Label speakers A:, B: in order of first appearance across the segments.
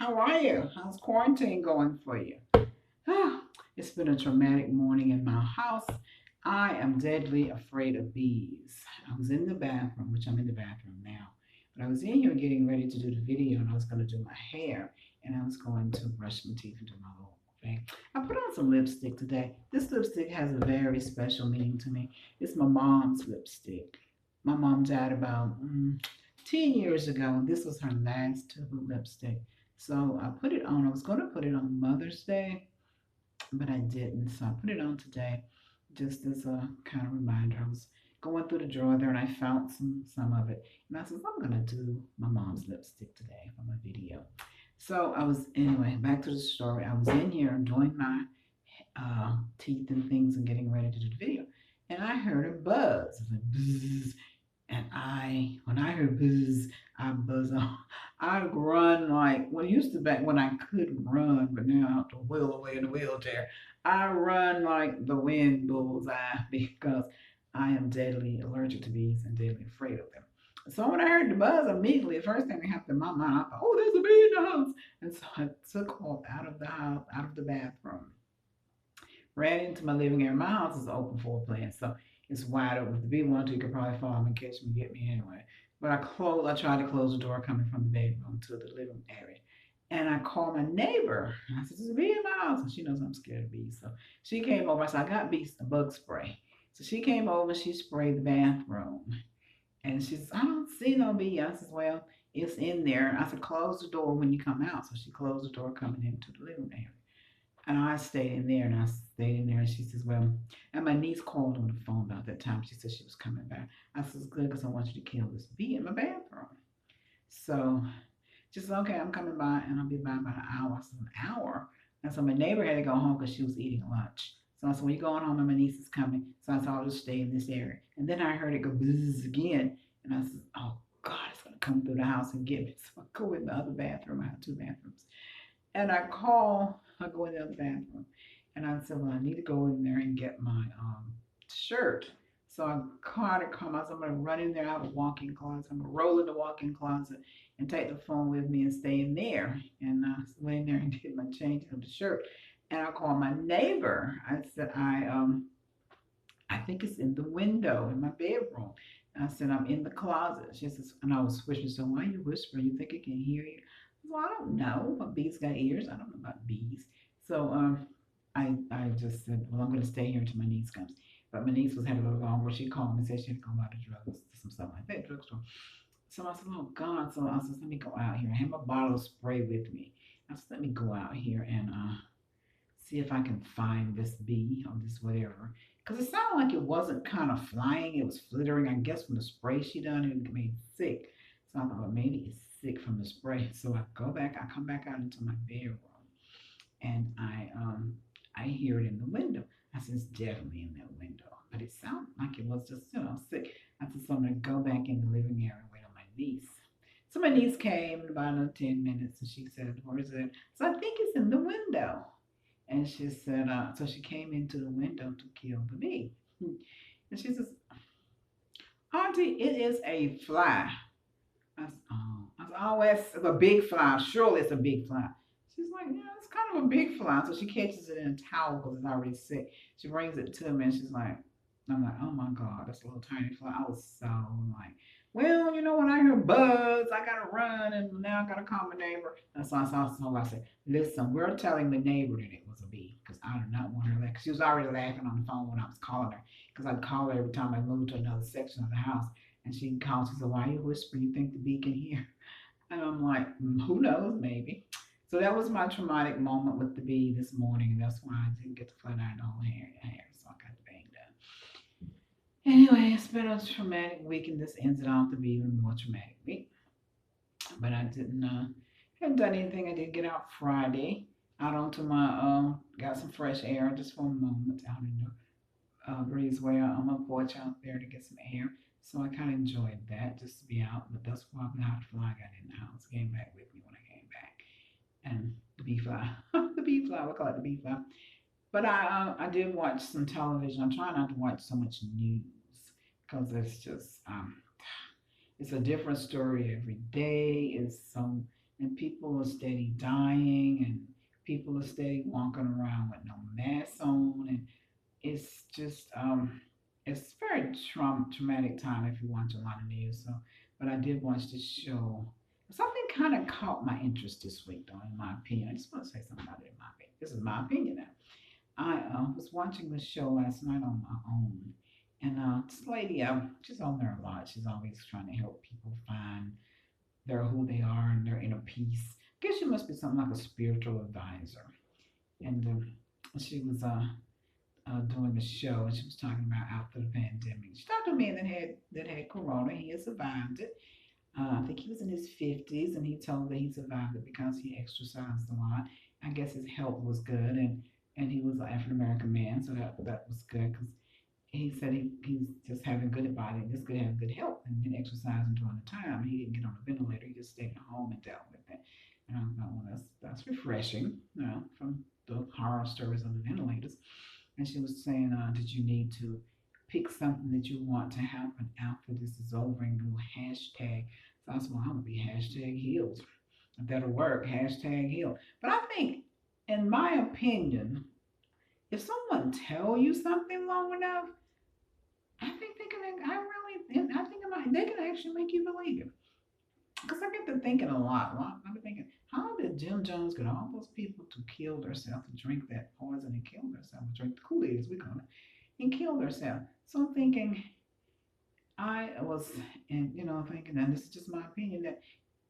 A: How are you? How's quarantine going for you? Ah, it's been a traumatic morning in my house. I am deadly afraid of bees. I was in the bathroom, which I'm in the bathroom now, but I was in here getting ready to do the video and I was going to do my hair and I was going to brush my teeth and do my little thing. I put on some lipstick today. This lipstick has a very special meaning to me. It's my mom's lipstick. My mom died about 10 years ago. This was her last tube of lipstick. So I put it on. I was going to put it on Mother's Day, but I didn't. So I put it on today just as a kind of reminder. I was going through the drawer there and I found some of it. And I said, I'm going to do my mom's lipstick today for my video. So I was, anyway, back to the story. I was in here doing my teeth and things and getting ready to do the video. And I heard a buzz. It was like buzz. And when I heard buzz, I buzz on. I run like, well, used to back when I couldn't run, but now I have to wheel away in a wheelchair. I run like the wind bullseye because I am deadly allergic to bees and deadly afraid of them. So when I heard the buzz, immediately, the first thing that happened in my mind, I thought, oh, there's a bee in the house. And so I took off out of the house, out of the bathroom, ran into my living area. My house is open floor plan, so it's wide open. If the bee wanted to, you could probably follow me and catch me and get me anyway. But I tried to close the door coming from the bedroom to the living area. And I called my neighbor. I said, there's a bee in my house. And she knows I'm scared of bees. So she came over. I said, I got bees, a bug spray. So she came over, she sprayed the bathroom. And she says, I don't see no bee. I said, well, it's in there. I said, close the door when you come out. So she closed the door coming into the living area. And I stayed in there and I stayed in there. And she says, well, and my niece called on the phone about that time. She said she was coming back. I said, good, because I want you to kill this bee in my bathroom. So she said, okay, I'm coming by and I'll be by about an hour. I said, an hour? And so my neighbor had to go home because she was eating lunch. So I said, well, you're going home and my niece is coming. So I said, I'll just stay in this area. And then I heard it go buzz again. And I said, oh, God, it's going to come through the house and get me. So I go in the other bathroom. I have two bathrooms. And I go in the other bathroom. And I said, well, I need to go in there and get my shirt. So I caught it, come out. So I'm going to run in there. I have a walk-in closet. I'm going to roll in the walk-in closet and take the phone with me and stay in there. And I went in there and did my change of the shirt. And I called my neighbor. I said, I think it's in the window in my bedroom. And I said, I'm in the closet. She says, and I was whispering, so why are you whispering? You think it can hear you? Well, I don't know. But bees got ears. I don't know about bees. So I just said, well, I'm going to stay here until my niece comes. But my niece was had a little longer. She called me and said she had to go buy the drugs, some stuff like that, drugstore. So I said, oh God. So I said, let me go out here. I had my bottle of spray with me. I said, let me go out here and see if I can find this bee or this whatever. Because it sounded like it wasn't kind of flying, it was flittering. I guess from the spray she done, it made it sick. So I thought, well, maybe it's sick from the spray. So I come back out into my bedroom and I hear it in the window. I said, it's definitely in that window. But it sounded like it was just, sick. I said, so I'm gonna go back in the living area and wait on my niece. So my niece came in about another 10 minutes and she said, where is it? So I think it's in the window. And she said, so she came into the window to kill the bee. And she says, Auntie, it is a fly. Oh, it's a big fly. Surely it's a big fly. She's like, yeah, it's kind of a big fly. So she catches it in a towel because it's already sick. She brings it to me and she's like, I'm like, oh my God, that's a little tiny fly. I was so like, well, when I hear buzz, I gotta run and now I gotta call my neighbor. And so I said, listen, we're telling the neighbor that it was a bee because I do not want her to laugh. She was already laughing on the phone when I was calling her because I'd call her every time I moved to another section of the house. And she calls, she said, why are you whispering? You think the bee can hear? And I'm like, who knows, maybe. So that was my traumatic moment with the bee this morning. And that's why I didn't get to flat iron the whole hair. So I got the bang done. Anyway, it's been a traumatic week, and this ends it off to be even more traumatic week. But I didn't, haven't done anything. I did get out Friday, out onto my, got some fresh air just for a moment out in the breezeway on my porch out there to get some air. So I kind of enjoyed that just to be out. But that's why the hot fly got in the house, came back with me when I came back, and the bee fly, the bee fly, we call it the bee fly. But I did watch some television. I try not to watch so much news because it's just it's a different story every day. It's so and people are steady dying, and people are steady walking around with no masks on, and it's just it's very traumatic time if you watch a lot of news. So, but I did watch this show. Something kind of caught my interest this week, though, in my opinion. I just want to say something about it in my opinion. This is my opinion now. I was watching this show last night on my own, and this lady, she's on there a lot. She's always trying to help people find their who they are and their inner peace. I guess she must be something like a spiritual advisor. And she was doing the show, and she was talking about after the pandemic. She talked to a man that had corona. He had survived it. I think he was in his 50s, and he told that he survived it because he exercised a lot. I guess his health was good, and he was an African American man, so that was good because he said he's just having good body, just good having good health, and then exercising during the time. He didn't get on a ventilator; he just stayed at home and dealt with it. And I thought, well, that's refreshing, from the horror stories of the ventilators. And she was saying, did you need to pick something that you want to happen after this is over and go hashtag? So I said, well, I'm gonna be hashtag healed. If that'll work, hashtag healed. But I think, in my opinion, if someone tell you something long enough, I think they can. I think they can actually make you believe it. Because I get to thinking a lot. I've been thinking, how did Jim Jones get all those people to kill themselves, to drink that poison and kill themselves, drink the Kool Aid as we call it, and kill themselves? So I'm thinking, I was, and thinking, and this is just my opinion, that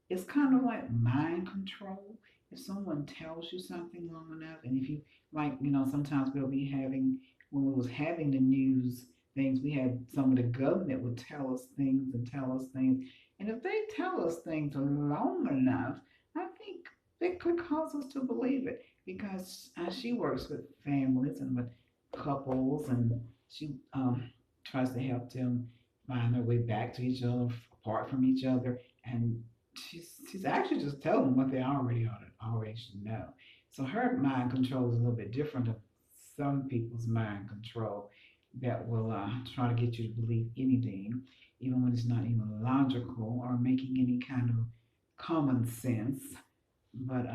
A: it's kind of like mind control. If someone tells you something long enough, and if you like, sometimes we'll be having when we was having the news things, we had some of the government would tell us things and tell us things, and if they tell us things long enough, I think they could cause us to believe it because she works with families and with couples, and she tries to help them find their way back to each other, apart from each other, and she's actually just telling them what they already should know. So her mind control is a little bit different than some people's mind control that will try to get you to believe anything, even when it's not even logical or making any kind of common sense. But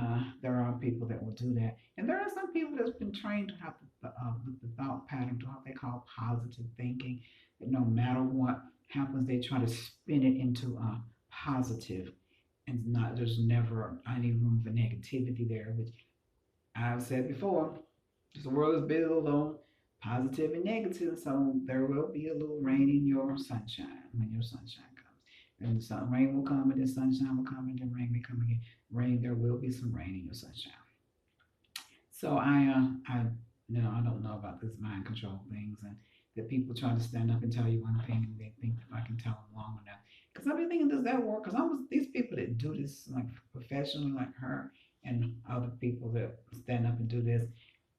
A: there are people that will do that, and there are some people that's been trained to have the thought pattern to what they call positive thinking. That no matter what happens, they try to spin it into a positive, and not there's never any room for negativity there. Which I've said before, the world is built on positive and negative, so there will be a little rain in your sunshine when your sunshine comes. And rain will come, and then sunshine will come, and then rain may come again. Rain, there will be some rain in your sunshine. So I don't know about this mind control things, and that people try to stand up and tell you one thing, and they think if I can tell them long enough. Because I've been thinking, does that work? Because these people that do this like professionally, like her, and other people that stand up and do this,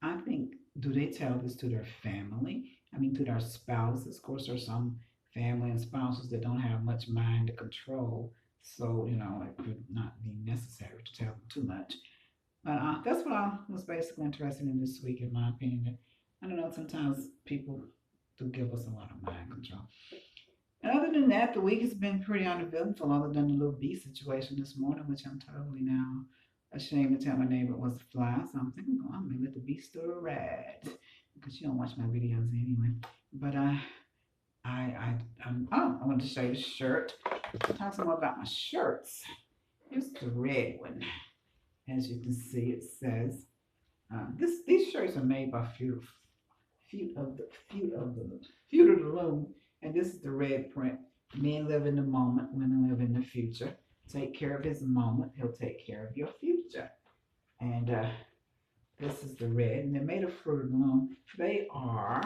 A: I think, do they tell this to their family? I mean, to their spouses. Of course, there's some family and spouses that don't have much mind to control, so it could not be necessary to tell them too much. But that's what I was basically interested in this week, in my opinion. I don't know, sometimes people do give us a lot of mind control. And other than that, the week has been pretty uneventful, other than the little bee situation this morning, which I'm totally now ashamed to tell my neighbor it was a fly. So I'm thinking, oh, I'm going to let the bee still ride. Because she don't watch my videos anyway. But I want to show you the shirt. Talk some more about my shirts. Here's the red one. As you can see, it says these shirts are made by feud of the loom, and this is the red print. Men live in the moment, women live in the future. Take care of his moment, he'll take care of your future. And this is the red, and they're made of fruit of the loom. They are,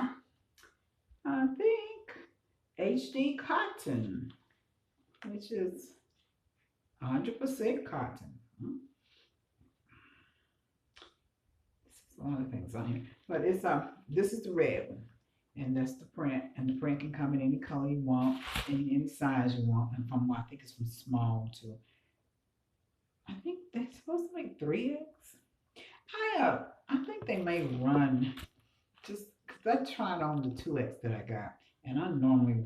A: I think, HD cotton, which is 100% cotton. A lot of things on here, but it's this is the red one, and that's the print, and the print can come in any color you want, any size you want, and from I think it's from small to I think they're supposed to make 3X. I think they may run just because I tried on the 2X that I got, and I normally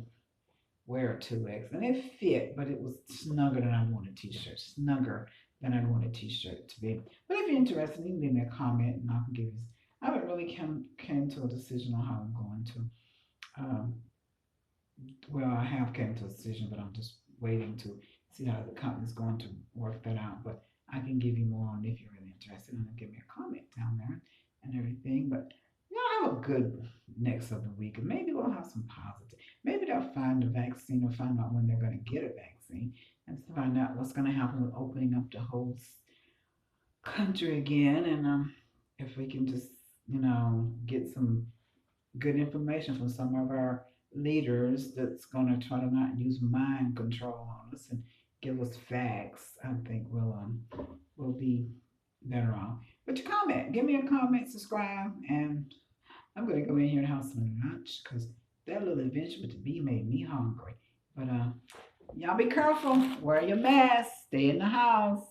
A: wear a 2X, and it fit, but it was snugger than I wanted t-shirt, snugger than I want a t-shirt to be. But if you're interested, you can leave me a comment and I can give you. I haven't really came to a decision on how I'm going to. Um, well, I have came to a decision, but I'm just waiting to see how the company's going to work that out. But I can give you more on if you're really interested, and give me a comment down there and everything. But have a good next of the week, and maybe we'll have some positive. Maybe they'll find a vaccine or find out when they're going to get a vaccine, and find out what's going to happen with opening up the whole country again. And if we can just get some good information from some of our leaders that's going to try to not use mind control on us and give us facts, I think we'll be better off. But you comment, give me a comment, subscribe, and I'm going to go in here and have some lunch because that little adventure with the bee made me hungry. But y'all be careful, wear your mask, stay in the house.